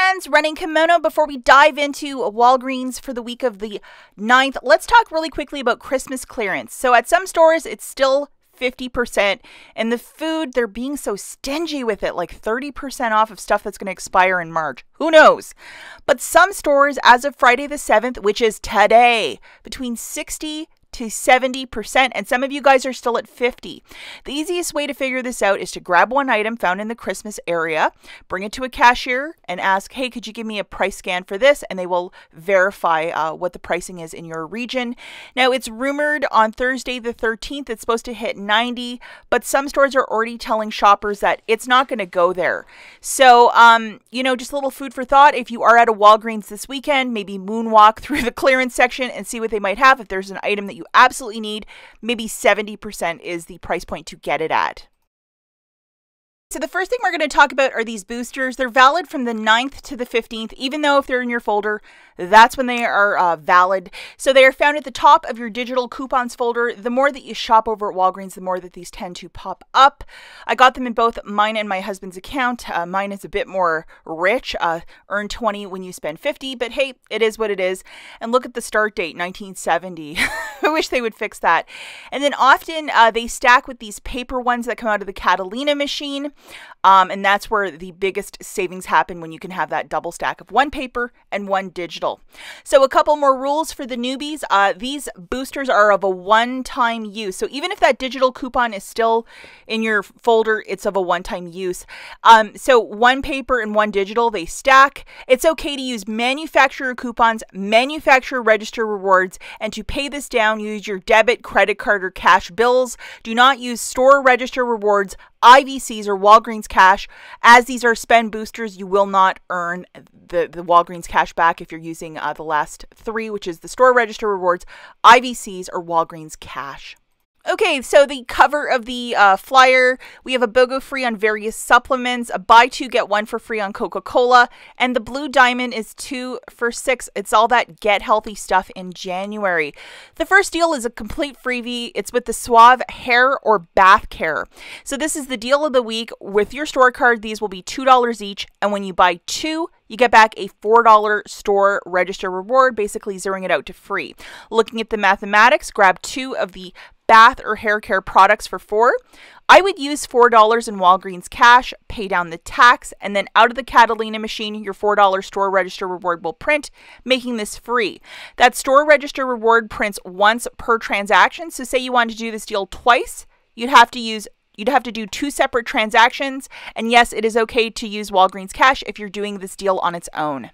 friends, Running Kimono. Before we dive into Walgreens for the week of the 9th, let's talk really quickly about Christmas clearance. So at some stores, it's still 50%, and the food, they're being so stingy with it, like 30% off of stuff that's going to expire in March. Who knows? But some stores, as of Friday the 7th, which is today, between 60 to 70%, and some of you guys are still at 50. The easiest way to figure this out is to grab one item found in the Christmas area, bring it to a cashier, and ask, hey, could you give me a price scan for this? And they will verify what the pricing is in your region. Now, it's rumored on Thursday the 13th, it's supposed to hit 90, but some stores are already telling shoppers that it's not going to go there. So, just a little food for thought. If you are at a Walgreens this weekend, maybe moonwalk through the clearance section and see what they might have. If there's an item that you absolutely need, maybe 70% is the price point to get it at. So the first thing we're going to talk about are these boosters. They're valid from the 9th to the 15th, even though if they're in your folder, that's when they are valid. So they are found at the top of your digital coupons folder. The more that you shop over at Walgreens, the more that these tend to pop up. I got them in both mine and my husband's account. Mine is a bit more rich, earn 20 when you spend 50, but hey, it is what it is. And look at the start date, 1970. I wish they would fix that. And then often they stack with these paper ones that come out of the Catalina machine. And that's where the biggest savings happen, when you can have that double stack of one paper and one digital. So a couple more rules for the newbies. These boosters are of a one-time use. So even if that digital coupon is still in your folder, it's of a one-time use. So one paper and one digital, they stack. It's okay to use manufacturer coupons, manufacturer register rewards, and to pay this down, use your debit, credit card, or cash bills. Do not use store register rewards, IVCs, or Walgreens cash. As these are spend boosters, you will not earn the Walgreens cash back if you're using the last three, which is the store register rewards, IVCs, or Walgreens cash. Okay, so the cover of the flyer, we have a BOGO free on various supplements, a buy two, get one for free on Coca-Cola, and the Blue Diamond is 2 for $6. It's all that get healthy stuff in January. The first deal is a complete freebie. It's with the Suave Hair or Bath Care. So this is the deal of the week. With your store card, these will be $2 each, and when you buy two, you get back a $4 store register reward, basically zeroing it out to free. Looking at the mathematics, grab 2 of the bath or hair care products for $4. I would use $4 in Walgreens cash, pay down the tax, and then out of the Catalina machine, your $4 store register reward will print, making this free. That store register reward prints once per transaction. So say you wanted to do this deal twice, you'd have to do 2 separate transactions. And yes, it is okay to use Walgreens cash if you're doing this deal on its own.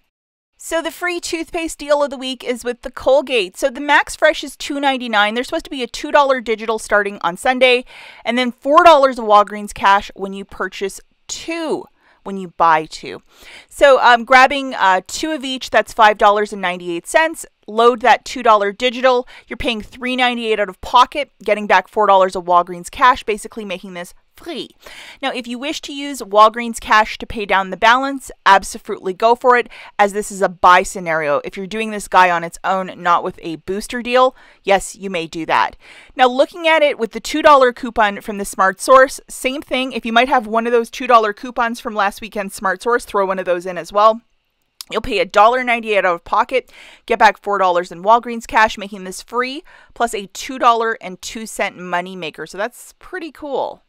So the free toothpaste deal of the week is with the Colgate. So the Max Fresh is $2.99. There's supposed to be a $2 digital starting on Sunday, and then $4 of Walgreens cash when you purchase 2. When you buy 2. So grabbing 2 of each, that's $5.98. Load that $2 digital. You're paying $3.98 out of pocket, getting back $4 of Walgreens cash, basically making this free. Now, if you wish to use Walgreens cash to pay down the balance, absolutely go for it, as this is a buy scenario. If you're doing this guy on its own, not with a booster deal, yes, you may do that. Now, looking at it with the $2 coupon from the Smart Source, same thing. If you might have one of those $2 coupons from last weekend's Smart Source, throw one of those in as well. You'll pay $1.98 out of pocket, get back $4 in Walgreens cash, making this free, plus a $2.02 money maker. So that's pretty cool.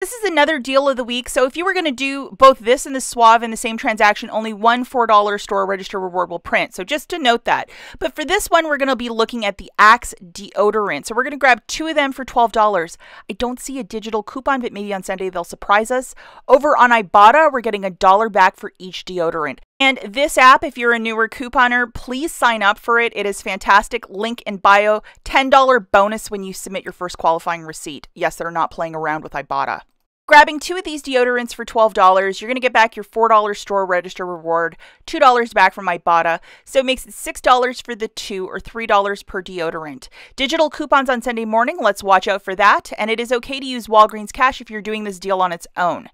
This is another deal of the week. So if you were going to do both this and the Suave in the same transaction, only one $4 store register reward will print. So just to note that. But for this one, we're going to be looking at the Axe deodorant. So we're going to grab 2 of them for $12. I don't see a digital coupon, but maybe on Sunday they'll surprise us. Over on Ibotta, we're getting $1 back for each deodorant. And this app, if you're a newer couponer, please sign up for it. It is fantastic. Link in bio. $10 bonus when you submit your first qualifying receipt. Yes, they're not playing around with Ibotta. Grabbing 2 of these deodorants for $12, you're going to get back your $4 store register reward, $2 back from Ibotta, so it makes it $6 for the 2 or $3 per deodorant. Digital coupons on Sunday morning, let's watch out for that, and it is okay to use Walgreens cash if you're doing this deal on its own.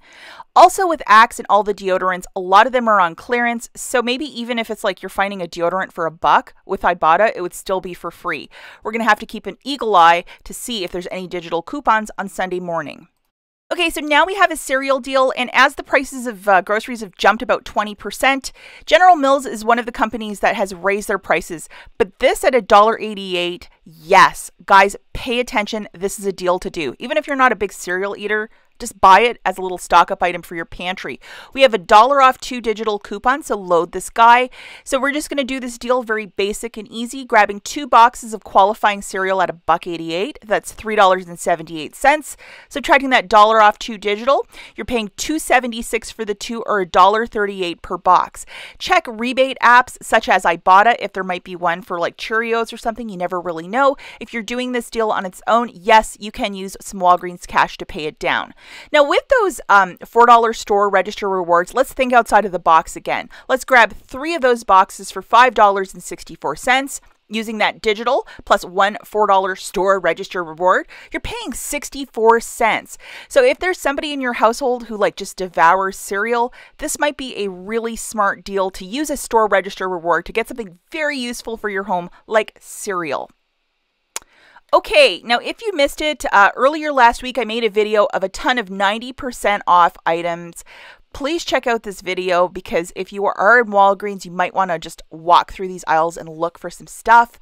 Also with Axe and all the deodorants, a lot of them are on clearance, so maybe even if it's like you're finding a deodorant for $1, with Ibotta, it would still be for free. We're going to have to keep an eagle eye to see if there's any digital coupons on Sunday morning. Okay, so now we have a cereal deal, and as the prices of groceries have jumped about 20%, General Mills is one of the companies that has raised their prices. But this at $1.88, yes, guys, pay attention. This is a deal to do. Even if you're not a big cereal eater, just buy it as a little stock up item for your pantry. We have $1 off 2 digital coupons, so load this guy. So we're just going to do this deal very basic and easy, grabbing 2 boxes of qualifying cereal at $1.88. That's $3.78. Subtracting that $1 off 2 digital, you're paying $2.76 for the 2 or $1.38 per box. Check rebate apps such as Ibotta if there might be one for like Cheerios or something. You never really know. If you're doing this deal on its own, yes, you can use some Walgreens cash to pay it down. Now, with those $4 store register rewards, let's think outside of the box again. Let's grab 3 of those boxes for $5.64. Using that digital plus one $4 store register reward, you're paying 64 cents. So if there's somebody in your household who like just devours cereal, this might be a really smart deal to use a store register reward to get something very useful for your home like cereal. Okay, now if you missed it, earlier last week I made a video of a ton of 90% off items. Please check out this video because if you are in Walgreens, you might want to just walk through these aisles and look for some stuff.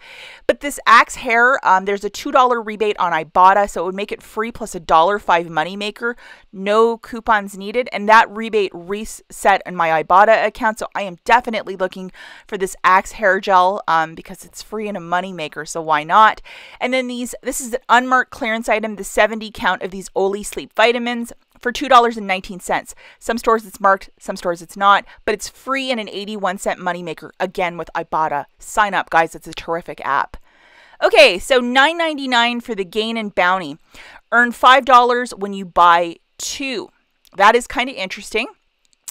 But this Axe hair, there's a $2 rebate on Ibotta, so it would make it free plus a $1.05 moneymaker. No coupons needed, and that rebate reset in my Ibotta account, so I am definitely looking for this Axe hair gel because it's free and a moneymaker, so why not? And then this is an unmarked clearance item, the 70 count of these Oli Sleep Vitamins, for $2.19. Some stores it's marked, some stores it's not, but it's free and an 81-cent moneymaker, again with Ibotta. Sign up, guys. It's a terrific app. Okay, so $9.99 for the Gain and Bounty. Earn $5 when you buy 2. That is kind of interesting.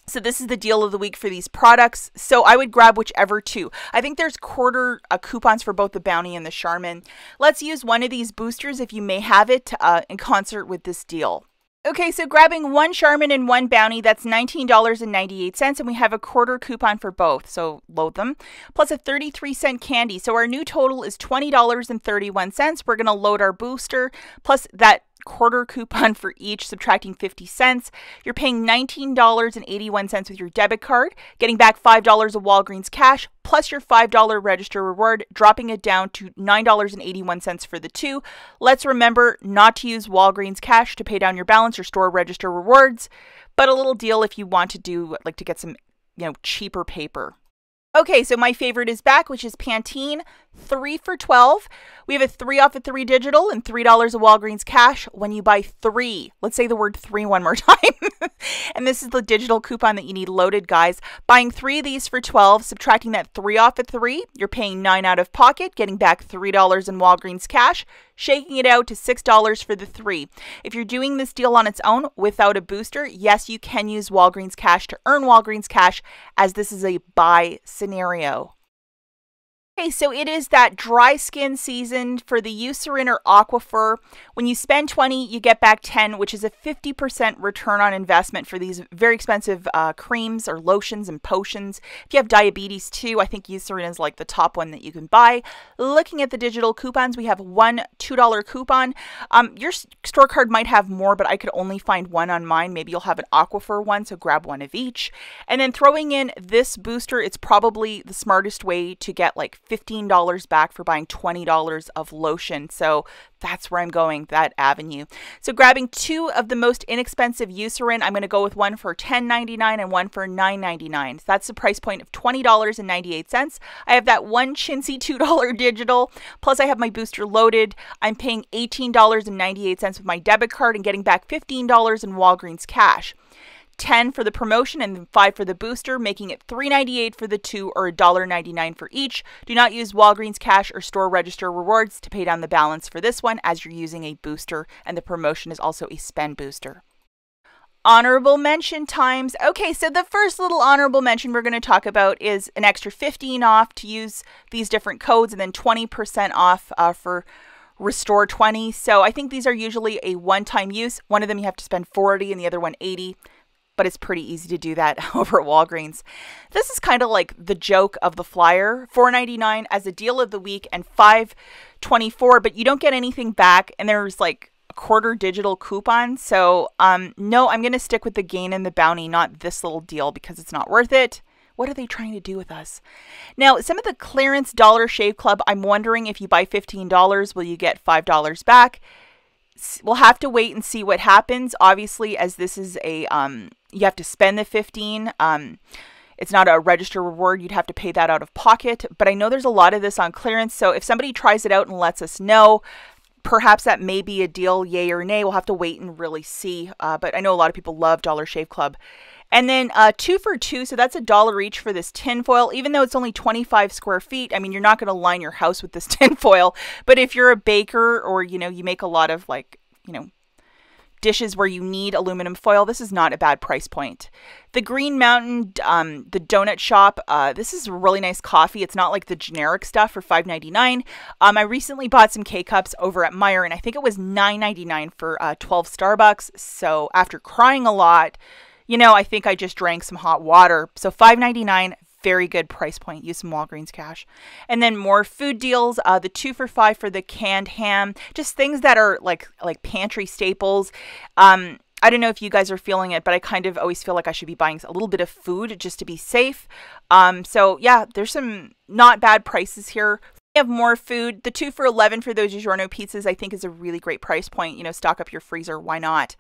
So this is the deal of the week for these products. So I would grab whichever 2. I think there's quarter coupons for both the Bounty and the Charmin. Let's use one of these boosters if you may have it in concert with this deal. Okay, so grabbing 1 Charmin and 1 Bounty, that's $19.98, and we have a quarter coupon for both, so load them, plus a 33-cent candy. So our new total is $20.31. We're going to load our booster, plus that quarter coupon for each, subtracting 50 cents. You're paying $19.81 with your debit card, getting back $5 of Walgreens cash, plus your $5 register reward, dropping it down to $9.81 for the 2. Let's remember not to use Walgreens cash to pay down your balance or store register rewards, but a little deal if you want to do, like, to get some, cheaper paper. Okay, so my favorite is back, which is Pantene, 3 for $12. We have a 3 off of 3 digital and $3 of Walgreens cash when you buy 3. Let's say the word 3 one more time. And this is the digital coupon that you need loaded, guys. Buying 3 of these for $12, subtracting that 3 off of 3, you're paying $9 out of pocket, getting back $3 in Walgreens cash, shaking it out to $6 for the 3. If you're doing this deal on its own without a booster, yes, you can use Walgreens cash to earn Walgreens cash, as this is a buy scenario. Okay, so it is that dry skin season for the Eucerin or Aquaphor. When you spend 20, you get back 10, which is a 50% return on investment for these very expensive creams or lotions and potions. If you have diabetes too, I think Eucerin is like the top one that you can buy. Looking at the digital coupons, we have one $2 coupon. Your store card might have more, but I could only find one on mine. Maybe you'll have an Aquaphor one, so grab one of each. And then throwing in this booster, it's probably the smartest way to get like $15 back for buying $20 of lotion. So that's where I'm going, that avenue. So grabbing 2 of the most inexpensive Eucerin, I'm going to go with one for $10.99 and one for $9.99. So that's the price point of $20.98. I have that one chintzy $2 digital, plus I have my booster loaded. I'm paying $18.98 with my debit card and getting back $15 in Walgreens cash. 10 for the promotion and 5 for the booster, making it $3.98 for the 2 or $1.99 for each. Do not use Walgreens cash or store register rewards to pay down the balance for this one, as you're using a booster, and the promotion is also a spend booster. Honorable mention times. Okay, so the first little honorable mention we're going to talk about is an extra 15 off to use these different codes, and then 20% off for Restore 20. So I think these are usually a one-time use. One of them you have to spend 40 and the other one 80. But it's pretty easy to do that over at Walgreens. This is kind of like the joke of the flyer, $4.99 as a deal of the week and $5.24, but you don't get anything back, and there's like quarter digital coupon. So no, I'm going to stick with the Gain and the Bounty, not this little deal, because it's not worth it. What are they trying to do with us? Now, some of the clearance Dollar Shave Club, I'm wondering if you buy $15, will you get $5 back? We'll have to wait and see what happens. Obviously, as this is a, you have to spend the $15. It's not a register reward. You'd have to pay that out of pocket. But I know there's a lot of this on clearance. So if somebody tries it out and lets us know, perhaps that may be a deal, yay or nay. We'll have to wait and really see. But I know a lot of people love Dollar Shave Club. And then 2 for $2, so that's $1 each for this tinfoil. Even though it's only 25 square feet, I mean, you're not going to line your house with this tinfoil. But if you're a baker or, you know, you make a lot of like, you know, dishes where you need aluminum foil, this is not a bad price point. The Green Mountain, the donut shop, this is really nice coffee. It's not like the generic stuff for $5.99. I recently bought some K-Cups over at Meijer, and I think it was $9.99 for 12 Starbucks. So after crying a lot, you know, I think I just drank some hot water. So $5.99, very good price point. Use some Walgreens cash. And then more food deals. The 2 for $5 for the canned ham. Just things that are like pantry staples. I don't know if you guys are feeling it, but I kind of always feel like I should be buying a little bit of food just to be safe. So yeah, there's some not bad prices here. We have more food. The 2 for $11 for those DiGiorno pizzas, I think, is a really great price point. You know, stock up your freezer. Why not?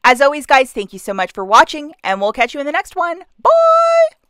As always, guys, thank you so much for watching, and we'll catch you in the next one. Bye!